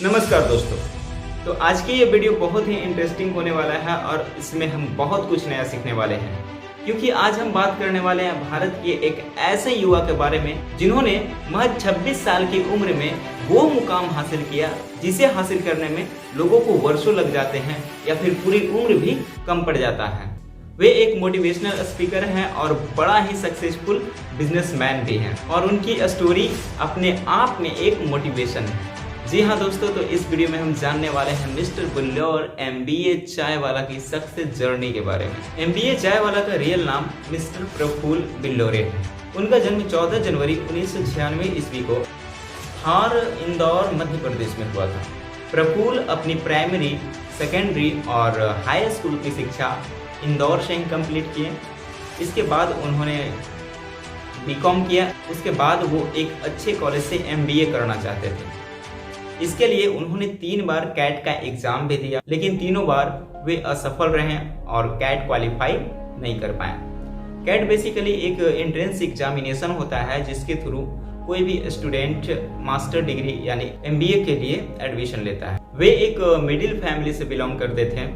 नमस्कार दोस्तों। तो आज की ये वीडियो बहुत ही इंटरेस्टिंग होने वाला है और इसमें हम बहुत कुछ नया सीखने वाले हैं, क्योंकि आज हम बात करने वाले हैं भारत के एक ऐसे युवा के बारे में जिन्होंने महज 26 साल की उम्र में वो मुकाम हासिल किया जिसे हासिल करने में लोगों को वर्षों लग जाते हैं या फिर पूरी उम्र भी कम पड़ जाता है। वे एक मोटिवेशनल स्पीकर हैं और बड़ा ही सक्सेसफुल बिजनेसमैन भी हैं और उनकी स्टोरी अपने आप में एक मोटिवेशन है। जी हाँ दोस्तों, तो इस वीडियो में हम जानने वाले हैं मिस्टर बिल्लौर MBA चाय वाला की सक्सेस जर्नी के बारे में। MBA चाय वाला का रियल नाम मिस्टर प्रफुल्ल बिल्लौरे है। उनका जन्म 14 जनवरी 1996 ईस्वी को हार इंदौर मध्य प्रदेश में हुआ था। प्रफुल्ल अपनी प्राइमरी, सेकेंडरी और हाई स्कूल की शिक्षा इंदौर से ही कंप्लीट किए। इसके बाद उन्होंने BCom किया। उसके बाद वो एक अच्छे कॉलेज से MBA करना चाहते थे। इसके लिए उन्होंने 3 बार कैट का एग्जाम भी दिया, लेकिन तीनों बार वे असफल रहे और कैट क्वालिफाई नहीं कर पाए। कैट बेसिकली एक एंट्रेंस एग्जामिनेशन होता है जिसके थ्रू कोई भी स्टूडेंट मास्टर डिग्री यानी MBA के लिए एडमिशन लेता है। वे एक मिडिल फैमिली से बिलोंग करते थे,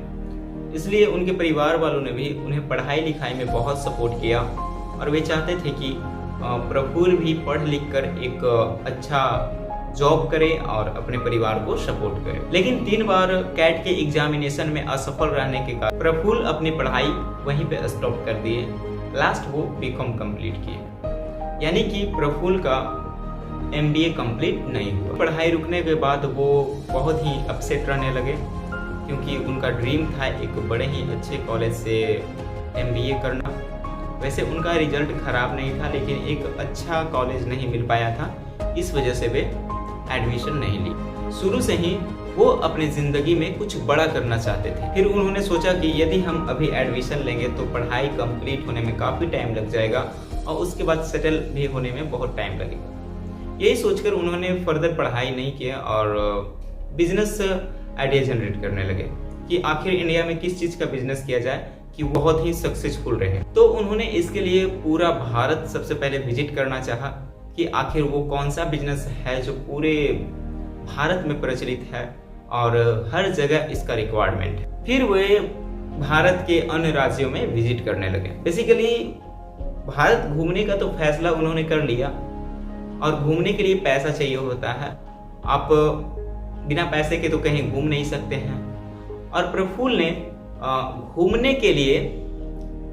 इसलिए उनके परिवार वालों ने भी उन्हें पढ़ाई लिखाई में बहुत सपोर्ट किया और वे चाहते थे कि प्रफुल्ल भी पढ़ लिख कर एक अच्छा जॉब करे और अपने परिवार को सपोर्ट करे। लेकिन 3 बार कैट के एग्जामिनेशन में असफल रहने के कारण प्रफुल्ल अपनी पढ़ाई वहीं पे स्टॉप कर दिए। लास्ट वो BCom कंप्लीट किए, यानी कि प्रफुल्ल का MBA कंप्लीट नहीं हुआ। पढ़ाई रुकने के बाद वो बहुत ही अपसेट रहने लगे, क्योंकि उनका ड्रीम था एक बड़े ही अच्छे कॉलेज से MBA करना। वैसे उनका रिजल्ट खराब नहीं था, लेकिन एक अच्छा कॉलेज नहीं मिल पाया था, इस वजह से वे एडमिशन नहीं ली। शुरू से ही वो अपनी ज़िंदगी में कुछ बड़ा करना चाहते थे। फिर उन्होंने सोचा कि यदि हम अभी एडमिशन लेंगे तो पढ़ाई कंप्लीट होने में काफ़ी टाइम लग जाएगा और उसके बाद सेटल भी होने में बहुत टाइम लगेगा। यही सोचकर उन्होंने फर्दर पढ़ाई नहीं किया और बिजनेस आइडिया जनरेट करने लगे कि आखिर इंडिया में किस चीज़ का बिजनेस किया जाए कि बहुत ही सक्सेसफुल रहे। तो उन्होंने इसके लिए पूरा भारत सबसे पहले विजिट करना चाहा कि आखिर वो कौन सा बिजनेस है जो पूरे भारत में प्रचलित है और हर जगह इसका रिक्वायरमेंट है। फिर वे भारत के अन्य राज्यों में विजिट करने लगे। बेसिकली भारत घूमने का तो फैसला उन्होंने कर लिया और घूमने के लिए पैसा चाहिए होता है। आप बिना पैसे के तो कहीं घूम नहीं सकते हैं। और प्रफुल्ल ने घूमने के लिए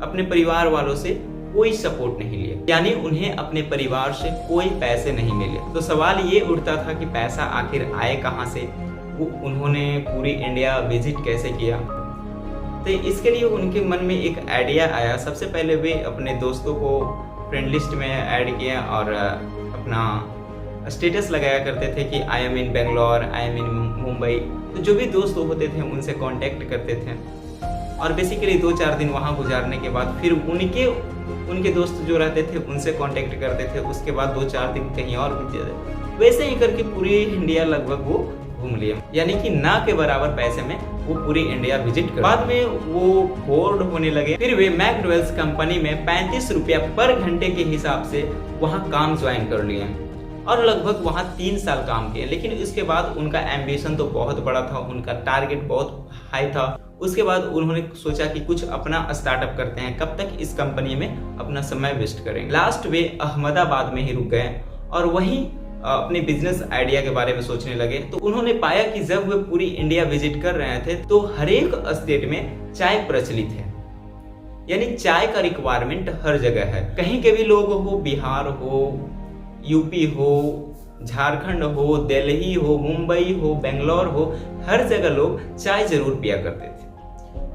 अपने परिवार वालों से कोई सपोर्ट नहीं लिया, यानी उन्हें अपने परिवार से कोई पैसे नहीं मिले। तो सवाल ये उठता था कि पैसा आखिर आए कहाँ से, वो उन्होंने पूरी इंडिया विजिट कैसे किया। तो इसके लिए उनके मन में एक आइडिया आया। सबसे पहले वे अपने दोस्तों को फ्रेंड लिस्ट में ऐड किया और अपना स्टेटस लगाया करते थे कि I am in Bangalore, I am in Mumbai. तो जो भी दोस्त होते थे उनसे कांटेक्ट करते थे और बेसिकली 2-4 दिन वहाँ गुजारने के बाद फिर उनके दोस्त जो रहते थे उनसे कांटेक्ट करते थे। उसके बाद 2-4 दिन कहीं और बीत जाते। वैसे ही करके पूरी इंडिया लगभग वो घूम लिया, यानी कि ना के बराबर पैसे में वो पूरी इंडिया विजिट कर। बाद में वो बोर्ड होने लगे। फिर वे मैकडॉवेल्स कंपनी में 35 रुपया पर घंटे के हिसाब से वहाँ काम ज्वाइन कर लिए और लगभग वहाँ 3 साल काम किए। लेकिन इसके बाद उनका एम्बिशन तो बहुत बड़ा था, उनका टारगेट बहुत हाई था। उसके बाद उन्होंने सोचा कि कुछ अपना स्टार्टअप करते हैं, कब तक इस कंपनी में अपना समय वेस्ट करेंगे। लास्ट वे अहमदाबाद में ही रुक गए और वहीं अपने बिजनेस आइडिया के बारे में सोचने लगे। तो उन्होंने पाया कि जब वे पूरी इंडिया विजिट कर रहे थे तो हर एक स्टेट में चाय प्रचलित है, यानी चाय का रिक्वायरमेंट हर जगह है। कहीं के भी लोग हो, बिहार हो, यूपी हो, झारखंड हो, दिल्ली हो, मुंबई हो, बेंगलोर हो, हर जगह लोग चाय जरूर पिया करते थे।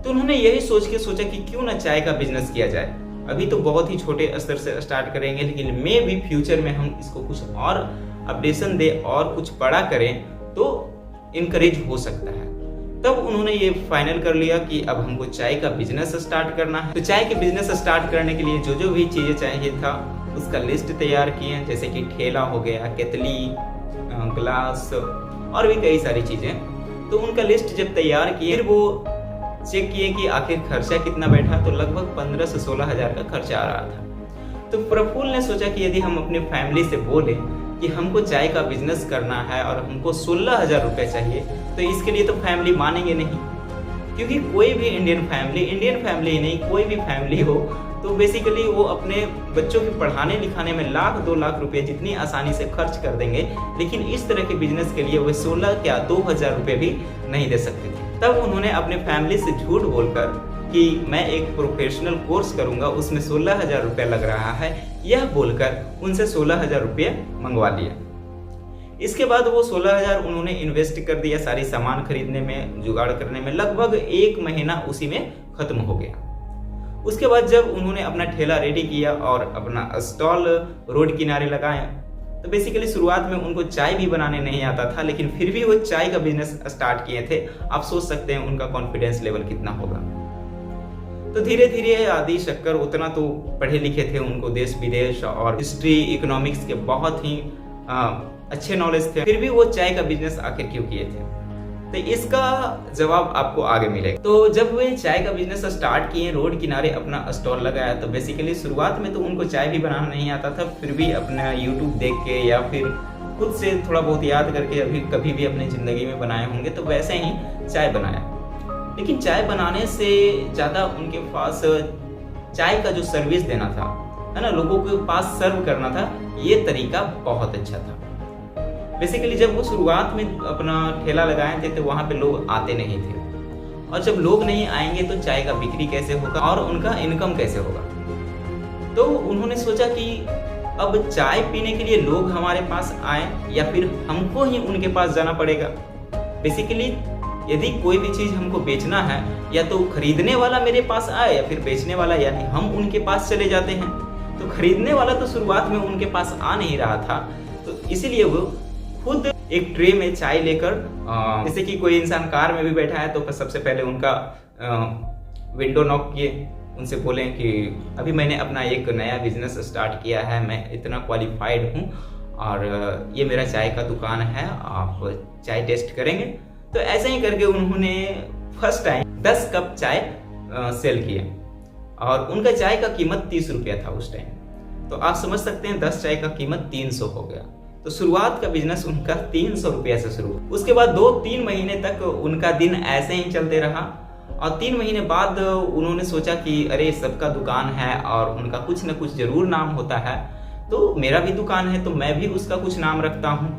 तो उन्होंने यही सोच के सोचा कि क्यों ना चाय का बिजनेस किया जाए। अभी तो बहुत ही छोटे स्तर से स्टार्ट करेंगे, लेकिन मे भी फ्यूचर में हम इसको कुछ और अपडेशन दे और कुछ बड़ा करें तो इनकरेज हो सकता है। तब उन्होंने ये फाइनल कर लिया कि अब हमको चाय का बिजनेस स्टार्ट करना है। तो चाय के बिजनेस स्टार्ट करने के लिए जो जो भी चीज़ें चाहिए था उसका लिस्ट तैयार किए, जैसे कि ठेला हो गया, केतली, ग्लास और भी कई सारी चीज़ें। तो उनका लिस्ट जब तैयार किए, फिर वो चेक किए कि आखिर खर्चा कितना बैठा। तो लगभग 15 से 16 हज़ार का खर्चा आ रहा था। तो प्रफुल्ल ने सोचा कि यदि हम अपने फैमिली से बोले कि हमको चाय का बिजनेस करना है और हमको 16,000 रुपये चाहिए, तो इसके लिए तो फैमिली मानेंगे नहीं। क्योंकि कोई भी इंडियन फैमिली ही नहीं, कोई भी फैमिली हो तो बेसिकली वो अपने बच्चों के पढ़ाने लिखाने में लाख 2 लाख रुपए जितनी आसानी से खर्च कर देंगे, लेकिन इस तरह के बिजनेस के लिए वो 16 क्या 2,000 रुपये भी नहीं दे सकते थे। तब उन्होंने अपने फैमिली से झूठ बोलकर कि मैं एक प्रोफेशनल कोर्स करूंगा, उसमें 16,000 रुपये लग रहा है, यह बोलकर उनसे 16,000 रुपये मंगवा लिया। इसके बाद वो 16,000 उन्होंने इन्वेस्ट कर दिया सारी सामान खरीदने में, जुगाड़ करने में। लगभग 1 महीना उसी में खत्म हो गया। उसके बाद जब उन्होंने अपना ठेला रेडी किया और अपना स्टॉल रोड किनारे लगाया, तो बेसिकली शुरुआत में उनको चाय भी बनाने नहीं आता था, लेकिन फिर भी वो चाय का बिजनेस स्टार्ट किए थे। आप सोच सकते हैं उनका कॉन्फिडेंस लेवल कितना होगा। तो धीरे धीरे आदि शक्कर उतना तो पढ़े लिखे थे, उनको देश विदेश और हिस्ट्री इकोनॉमिक्स के बहुत ही अच्छे नॉलेज थे, फिर भी वो चाय का बिजनेस आखिर क्यों किए थे? तो इसका जवाब आपको आगे मिलेगा। तो जब वे चाय का बिजनेस स्टार्ट किए, रोड किनारे अपना स्टॉल लगाया, तो बेसिकली शुरुआत में तो उनको चाय भी बनाना नहीं आता था, फिर भी अपना यूट्यूब देख के या फिर खुद से थोड़ा बहुत याद करके अभी कभी भी अपनी ज़िंदगी में बनाए होंगे, तो वैसे ही चाय बनाया। लेकिन चाय बनाने से ज़्यादा उनके पास चाय का जो सर्विस देना था, है ना, लोगों के पास सर्व करना था, ये तरीका बहुत अच्छा था। बेसिकली जब वो शुरुआत में अपना ठेला लगाए थे तो वहाँ पे लोग आते नहीं थे, और जब लोग नहीं आएंगे तो चाय का बिक्री कैसे होगा और उनका इनकम कैसे होगा? तो उन्होंने सोचा कि अब चाय पीने के लिए लोग हमारे पास आए या फिर हमको ही उनके पास जाना पड़ेगा। बेसिकली यदि कोई भी चीज़ हमको बेचना है, या तो खरीदने वाला मेरे पास आए या फिर बेचने वाला यानी हम उनके पास चले जाते हैं। तो खरीदने वाला तो शुरुआत में उनके पास आ नहीं रहा था, तो इसीलिए वो खुद एक ट्रे में चाय लेकर, जैसे कि कोई इंसान कार में भी बैठा है तो सबसे पहले उनका विंडो नॉक किए, उनसे बोले कि अभी मैंने अपना एक नया बिजनेस स्टार्ट किया है, मैं इतना क्वालिफाइड हूँ और ये मेरा चाय का दुकान है, आप चाय टेस्ट करेंगे? तो ऐसे ही करके उन्होंने फर्स्ट टाइम 10 कप चाय सेल किए और उनका चाय का कीमत 30 रुपया था उस टाइम। तो आप समझ सकते हैं 10 चाय का कीमत 300 हो गया। तो शुरुआत का बिजनेस उनका 300 रुपया से शुरू। उसके बाद 2-3 महीने तक उनका दिन ऐसे ही चलते रहा, और 3 महीने बाद उन्होंने सोचा कि अरे सबका दुकान है और उनका कुछ न कुछ जरूर नाम होता है, तो मेरा भी दुकान है तो मैं भी उसका कुछ नाम रखता हूँ।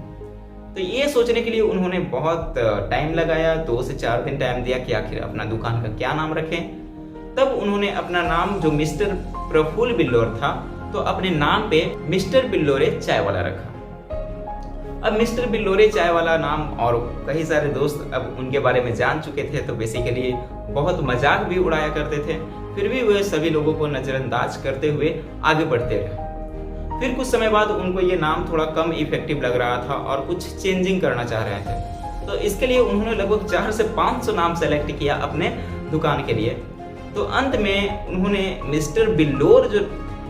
तो ये सोचने के लिए उन्होंने बहुत टाइम लगाया, 2 से 4 दिन टाइम दिया कि आखिर अपना दुकान का क्या नाम रखें। तब उन्होंने अपना नाम जो मिस्टर प्रफुल्ल बिल्लौर था, तो अपने नाम पे मिस्टर बिल्लौरे चाय वाला रखा। अब मिस्टर बिल्लौरे चाय वाला नाम, और कई सारे दोस्त अब उनके बारे में जान चुके थे, तो बेसिकली बहुत मजाक भी उड़ाया करते थे। फिर भी वे सभी लोगों को नज़रअंदाज करते हुए आगे बढ़ते रहे। फिर कुछ समय बाद उनको ये नाम थोड़ा कम इफेक्टिव लग रहा था और कुछ चेंजिंग करना चाह रहे थे। तो इसके लिए उन्होंने लगभग 400 से 500 नाम सेलेक्ट किया अपने दुकान के लिए। तो अंत में उन्होंने मिस्टर बिल्लौर जो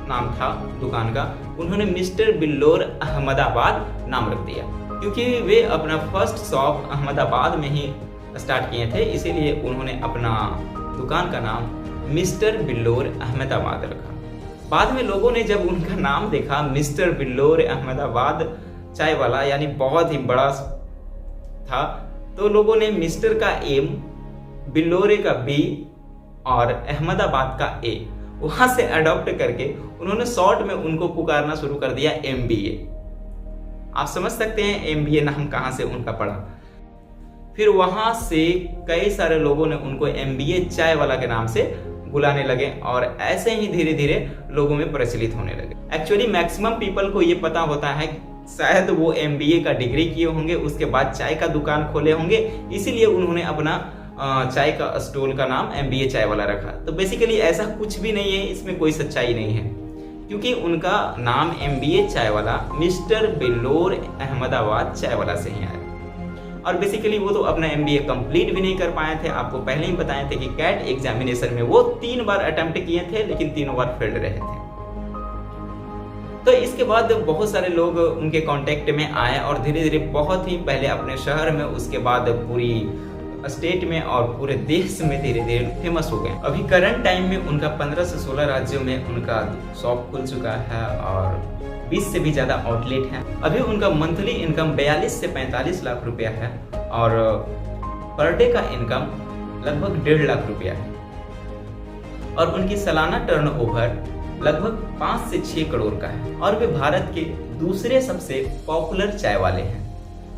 नाम था दुकान का, उन्होंने मिस्टर बिल्लौर अहमदाबाद नाम रख दिया, क्योंकि वे अपना फर्स्ट शॉप अहमदाबाद में ही स्टार्ट किए थे, इसीलिए उन्होंने अपना दुकान का नाम मिस्टर बिल्लौर अहमदाबाद रखा। बाद में लोगों ने जब उनका नाम देखा मिस्टर बिल्लौर अहमदाबाद चाय वाला, यानी बहुत ही बड़ा था, तो लोगों ने मिस्टर का एम, बिल्लौरे का बी और अहमदाबाद का ए वहां से अडॉप्ट करके उन्होंने शॉर्ट में उनको पुकारना शुरू कर दिया MBA। आप समझ सकते हैं MBA नाम कहां से उनका पड़ा। फिर वहां से कई सारे लोगों ने उनको MBA चाय वाला के नाम से बुलाने लगे और ऐसे ही धीरे धीरे लोगों में प्रचलित होने लगे। एक्चुअली मैक्सिमम पीपल को ये पता होता है, शायद वो MBA का डिग्री किए होंगे, उसके बाद चाय का दुकान खोले होंगे, इसीलिए उन्होंने अपना चाय का स्टॉल का नाम MBA चाय वाला रखा। तो बेसिकली ऐसा कुछ भी नहीं है, इसमें कोई सच्चाई नहीं है, क्योंकि उनका नाम MBA चाय वाला मिस्टर बिल्लौर अहमदाबाद चाय वाला से ही आया। और बेसिकली वो तो अपना MBA कंप्लीट भी नहीं कर पाए थे। आपको पहले ही बताए थे कि कैट एग्जामिनेशन में वो 3 बार अटेम्प्ट किए थे, लेकिन तीनों बार फेल रहे थे। तो इसके बाद बहुत सारे लोग उनके कांटेक्ट में आए और धीरे धीरे बहुत ही पहले अपने शहर में, उसके बाद पूरी स्टेट में और पूरे देश में धीरे धीरे फेमस हो गए। अभी करंट टाइम में उनका 15 से 16 राज्यों में उनका शॉप खुल चुका है और 20 से भी ज़्यादा आउटलेट हैं। अभी उनका मंथली इनकम 42 से 45 लाख रुपया है और पर डे का इनकम लगभग 1.5 लाख रुपया है और उनकी सालाना टर्नओवर लगभग 5 से 6 करोड़ का है और वे भारत के दूसरे सबसे पॉपुलर चाय वाले हैं।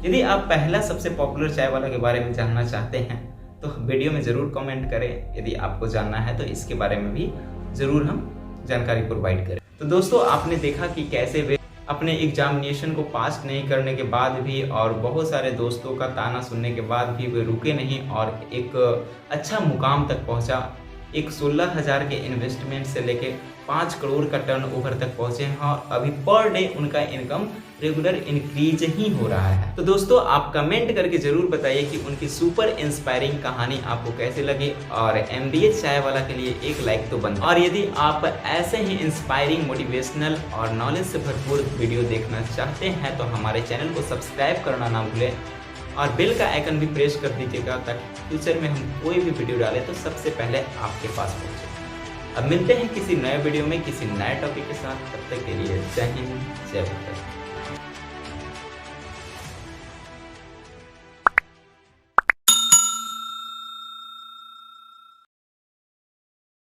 यदि आप पहला सबसे पॉपुलर चाय वाला के बारे में जानना चाहते हैं तो वीडियो में ज़रूर कमेंट करें। यदि आपको जानना है तो इसके बारे में भी ज़रूर हम जानकारी प्रोवाइड करें। तो दोस्तों, आपने देखा कि कैसे वे अपने एग्जामिनेशन को पास नहीं करने के बाद भी और बहुत सारे दोस्तों का ताना सुनने के बाद भी वे रुके नहीं और एक अच्छा मुकाम तक पहुंचा। एक 16,000 के इन्वेस्टमेंट से लेके 5 करोड़ का टर्नओवर तक पहुंचे हैं और अभी पर डे उनका इनकम रेगुलर इंक्रीज ही हो रहा है। तो दोस्तों, आप कमेंट करके जरूर बताइए कि उनकी सुपर इंस्पायरिंग कहानी आपको कैसे लगी और MBA चाय वाला के लिए एक लाइक तो बनता है। और यदि आप ऐसे ही इंस्पायरिंग, मोटिवेशनल और नॉलेज से भरपूर वीडियो देखना चाहते हैं तो हमारे चैनल को सब्सक्राइब करना ना भूलें और बेल का आइकन भी प्रेस कर दीजिएगा ताकि फ्यूचर में हम कोई भी वीडियो डालें तो सबसे पहले आपके पास पहुंचे। अब मिलते हैं किसी नए वीडियो में किसी नए टॉपिक के साथ। तब तक के लिए जय हिंद, जय भारत।